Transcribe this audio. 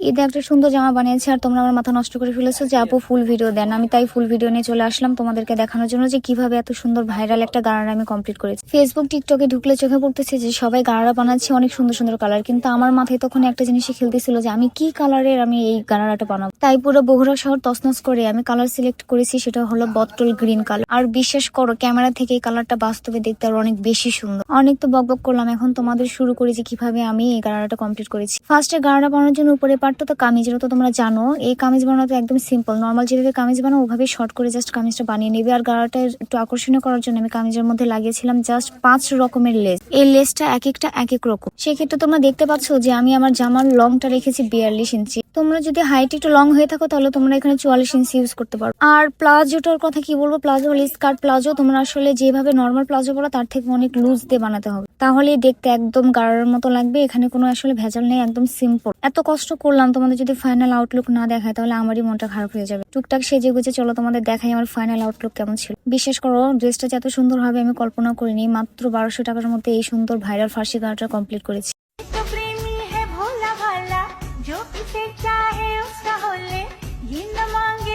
ঈদে একটা সুন্দর জামা বানিয়েছি আর তোমরা আমার মাথা নষ্ট করে ফেলেছো যে আপু ফুল ভিডিও দেন। আমি তাই ফুল ভিডিও নিয়ে চলে আসলাম তোমাদেরকে দেখানোর জন্য যে কিভাবে এত সুন্দর ভাইরাল একটা গারারা আমি কমপ্লিট করেছি। ফেসবুক টিকটকে ঢুকলে চোখে পড়তেছে যে সবাই গারারা বানাচ্ছে অনেক সুন্দর সুন্দর কালার, কিন্তু আমার মাথায় তখন একটা জিনিসই খেলতেছিল যে আমি কি কালারের আমি এই গারারাটা বানাবো। তাই পুরো বগুড়া শহর তছনছ করে আমি কালার সিলেক্ট করেছি, সেটা হলো বটল গ্রিন কালার। আর বিশ্বাস করো ক্যামেরা থেকে এই কালারটা বাস্তবে দেখতে আর অনেক বেশি সুন্দর। অনেক তো বকবক করলাম, এখন তোমাদের শুরু করি যে কিভাবে আমি এই গারারাটা কমপ্লিট করেছি। ফার্স্টে গারারা বানানোর জন্য উপরে পার্টটা তো কামিজের, তো তোমরা জানো এই কামিজ বানানো একদম সিম্পল, নর্মাল যেভাবে কামিজ বানাও ওভাবে শর্ট করে জাস্ট কামিজটা বানিয়ে নেবে। আর গারাটা একটু আকর্ষণীয় করার জন্য আমি কামিজের মধ্যে লাগিয়েছিলাম জাস্ট 5 রকমের লেস। এই লেসটা এক একটা এক এক রকম। সেক্ষেত্রে তোমরা দেখতে পাচ্ছ যে আমি আমার জামার লংটা রেখেছি 42 ইঞ্চি। তোমরা যদি হাইট একটু লং হয়ে থাকো তাহলে তোমরা এখানে 44 ইঞ্চি ইউজ করতে পারো। আর প্লাজোটার কথা কি বলবো, প্লাজো হলে স্কার্ট প্লাজো, তোমরা আসলে যেভাবে নর্মাল প্লাজো বলো তার থেকে অনেক লুজ দিয়ে বানাতে হবে, তাহলে দেখতে একদম গারার মতো লাগবে। এখানে কোনো আসলে ভেজাল নেই, একদম সিম্পল। এত কষ্ট করলাম, তোমাদের যদি ফাইনাল আউটলুক না দেখায় তাহলে আমারই মনটা খারাপ হয়ে যাবে। টুকটাক সেজে গুজে চলো তোমাদের দেখাই আমার ফাইনাল আউটলুক কেমন ছিল। বিশ্বাস করো ড্রেসটা যে এত সুন্দর হবে আমি কল্পনা করিনি। মাত্র 1200 টাকার মধ্যে এই সুন্দর ভাইরাল ফার্সি গারাটা কমপ্লিট করেছি। जो किसे चाहे उसका होले जिंदा मांगे